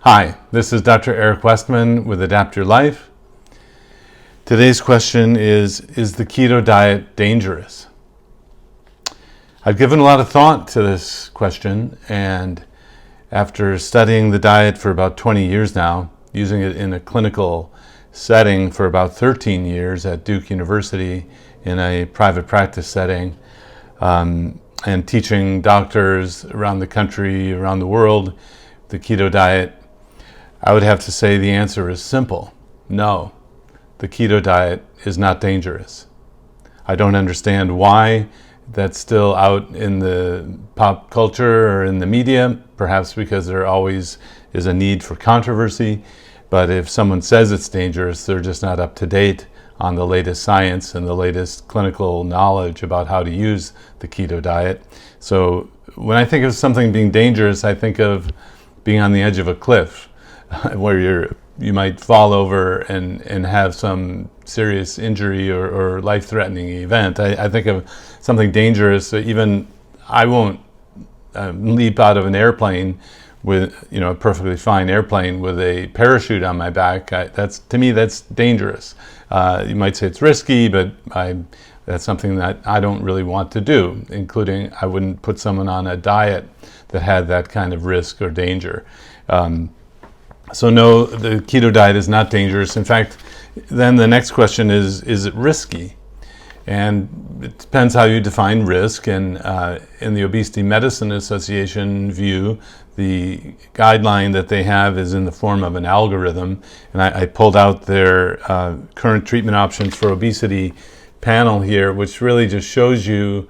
Hi, this is Dr. Eric Westman with Adapt Your Life. Today's question is the keto diet dangerous? I've given a lot of thought to this question, and after studying the diet for about 20 years now, using it in a clinical setting for about 13 years at Duke University in a private practice setting, and teaching doctors around the country, around the world, the keto diet, I would have to say the answer is simple. No, the keto diet is not dangerous. I don't understand why that's still out in the pop culture or in the media, perhaps because there always is a need for controversy. But if someone says it's dangerous, they're just not up to date on the latest science and the latest clinical knowledge about how to use the keto diet. So when I think of something being dangerous, I think of being on the edge of a cliff where you might fall over and have some serious injury or life-threatening event. I think of something dangerous. Even I won't leap out of an airplane with a perfectly fine airplane with a parachute on my back. To me that's dangerous. You might say it's risky, but that's something that I don't really want to do. Including, I wouldn't put someone on a diet that had that kind of risk or danger. So no, the keto diet is not dangerous. In fact, then the next question is it risky? And it depends how you define risk. And in the Obesity Medicine Association view, the guideline that they have is in the form of an algorithm. And I pulled out their current treatment options for obesity panel here, which really just shows you,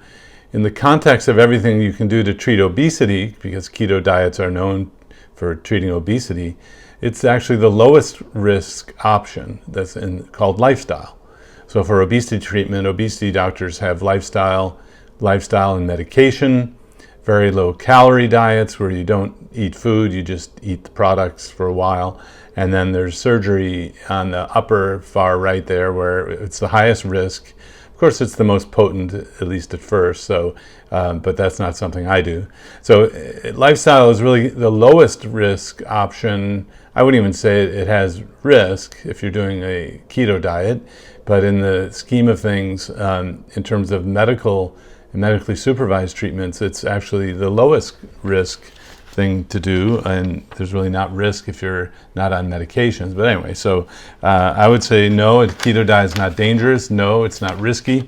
in the context of everything you can do to treat obesity, because keto diets are known for treating obesity, it's actually the lowest risk option that's called lifestyle. So for obesity treatment, obesity doctors have lifestyle and medication, very low calorie diets where you don't eat food, you just eat the products for a while. And then there's surgery on the upper far right there where it's the highest risk. Of course, it's the most potent, at least at first, but that's not something I do. So lifestyle is really the lowest risk option. I wouldn't even say it has risk if you're doing a keto diet, but in the scheme of things, in terms of medically supervised treatments, it's actually the lowest risk thing to do, and there's really not risk if you're not on medications. But anyway, so I would say no, a keto diet is not dangerous. No, it's not risky.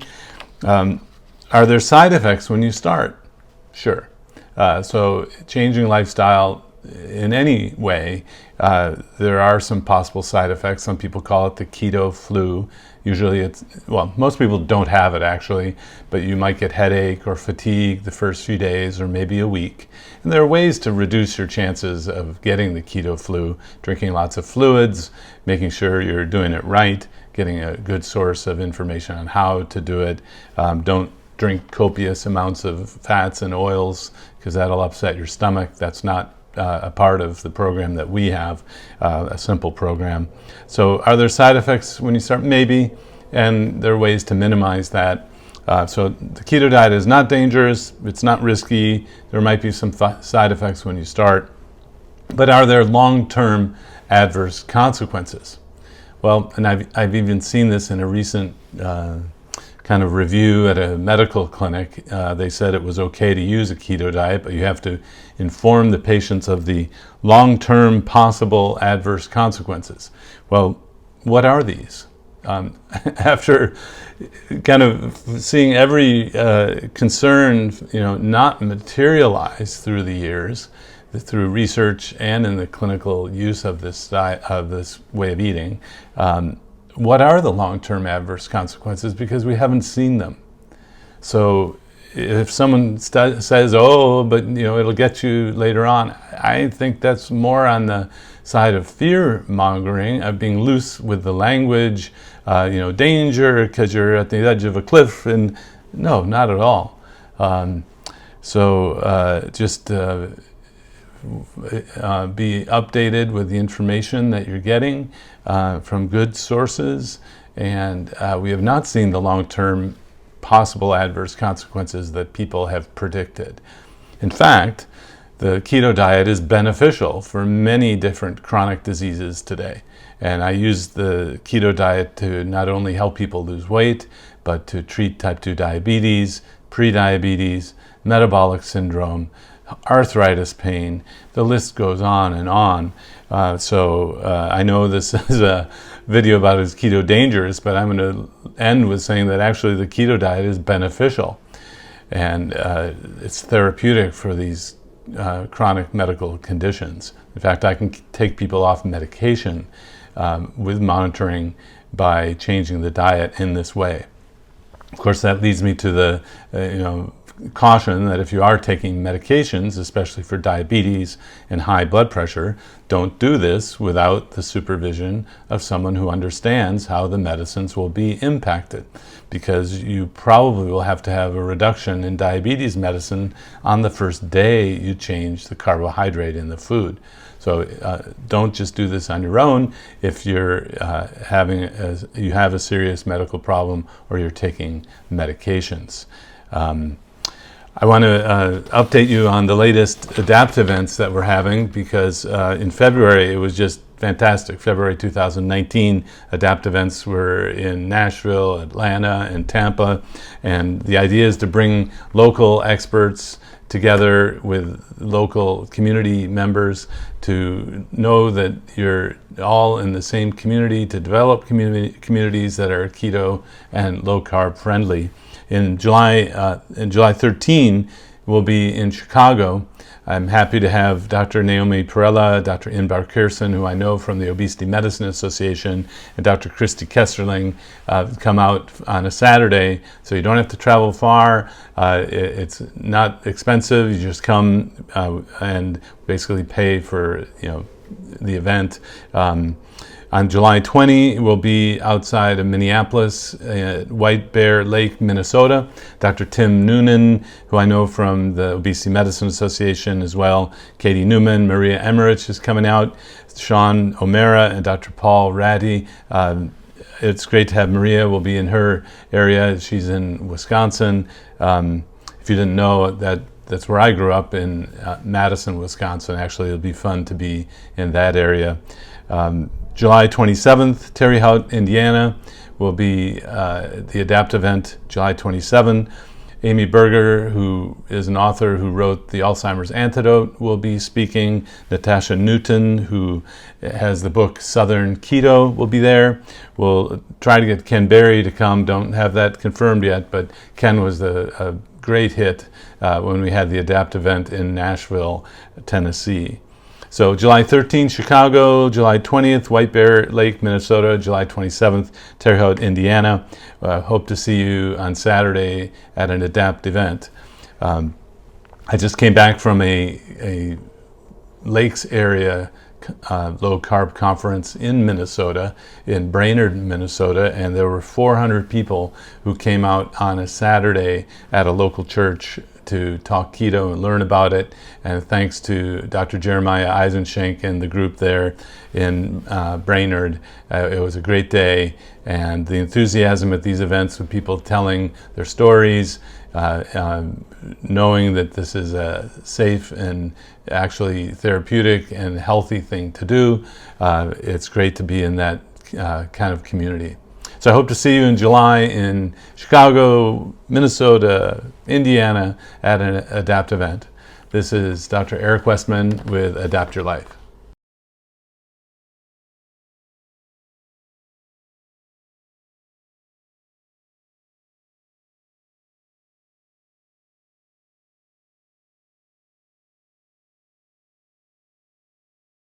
Are there side effects when you start? Sure. So changing lifestyle in any way, there are some possible side effects. Some people call it the keto flu. Usually most people don't have it actually, but you might get headache or fatigue the first few days or maybe a week. And there are ways to reduce your chances of getting the keto flu: drinking lots of fluids, making sure you're doing it right, getting a good source of information on how to do it. Don't drink copious amounts of fats and oils because that'll upset your stomach. That's not a part of the program that we have, a simple program. So are there side effects when you start? Maybe, and there are ways to minimize that. So the keto diet is not dangerous, it's not risky. There might be some side effects when you start, but are there long-term adverse consequences? Well, and I've even seen this in a recent kind of review at a medical clinic. They said it was okay to use a keto diet, but you have to inform the patients of the long-term possible adverse consequences. Well, what are these? After kind of seeing every concern, not materialize through the years, through research and in the clinical use of this diet, of this way of eating, what are the long-term adverse consequences? Because we haven't seen them. So if someone says, "Oh, but it'll get you later on," I think that's more on the side of fear mongering, of being loose with the language, danger because you're at the edge of a cliff, and no, not at all. Just be updated with the information that you're getting from good sources, and we have not seen the long-term possible adverse consequences that people have predicted. In fact, the keto diet is beneficial for many different chronic diseases today. And I use the keto diet to not only help people lose weight, but to treat type 2 diabetes, prediabetes, metabolic syndrome, arthritis pain. The list goes on and on. I know this is a video about is keto dangerous, but I'm going to end with saying that actually the keto diet is beneficial. And it's therapeutic for these chronic medical conditions. In fact, I can take people off medication with monitoring by changing the diet in this way. Of course, that leads me to the caution that if you are taking medications, especially for diabetes and high blood pressure, don't do this without the supervision of someone who understands how the medicines will be impacted, because you probably will have to have a reduction in diabetes medicine on the first day you change the carbohydrate in the food. So don't just do this on your own if you're you have a serious medical problem or you're taking medications. I want to update you on the latest ADAPT events that we're having, because in February it was just fantastic. February 2019 ADAPT events were in Nashville, Atlanta, and Tampa, and the idea is to bring local experts together with local community members to know that you're all in the same community, to develop communities that are keto and low carb friendly. In July 13, we'll be in Chicago. I'm happy to have Dr. Naomi Perella, Dr. Inbar Kirsten, who I know from the Obesity Medicine Association, and Dr. Christy Kesserling come out on a Saturday. So you don't have to travel far. It's not expensive. You just come and basically pay for the event. On July 20, we'll be outside of Minneapolis at White Bear Lake, Minnesota. Dr. Tim Noonan, who I know from the Obesity Medicine Association as well, Katie Newman, Maria Emmerich is coming out, Sean O'Mara, and Dr. Paul Ratty. It's great to have Maria. We'll be in her area. She's in Wisconsin. If you didn't know, that's where I grew up, in Madison, Wisconsin. Actually, it'll be fun to be in that area. July 27th, Terre Haute, Indiana, will be the ADAPT event, July 27. Amy Berger, who is an author who wrote The Alzheimer's Antidote, will be speaking. Natasha Newton, who has the book Southern Keto, will be there. We'll try to get Ken Berry to come. Don't have that confirmed yet, but Ken was a great hit when we had the ADAPT event in Nashville, Tennessee. So July 13th, Chicago, July 20th, White Bear Lake, Minnesota, July 27th, Terre Haute, Indiana. Hope to see you on Saturday at an ADAPT event. I just came back from a Lakes area low carb conference in Minnesota, in Brainerd, Minnesota, and there were 400 people who came out on a Saturday at a local church to talk keto and learn about it. And thanks to Dr. Jeremiah Eisenschenk and the group there in Brainerd, it was a great day. And the enthusiasm at these events with people telling their stories, knowing that this is a safe and actually therapeutic and healthy thing to do, it's great to be in that kind of community. So I hope to see you in July in Chicago, Minnesota, Indiana at an ADAPT event. This is Dr. Eric Westman with Adapt Your Life.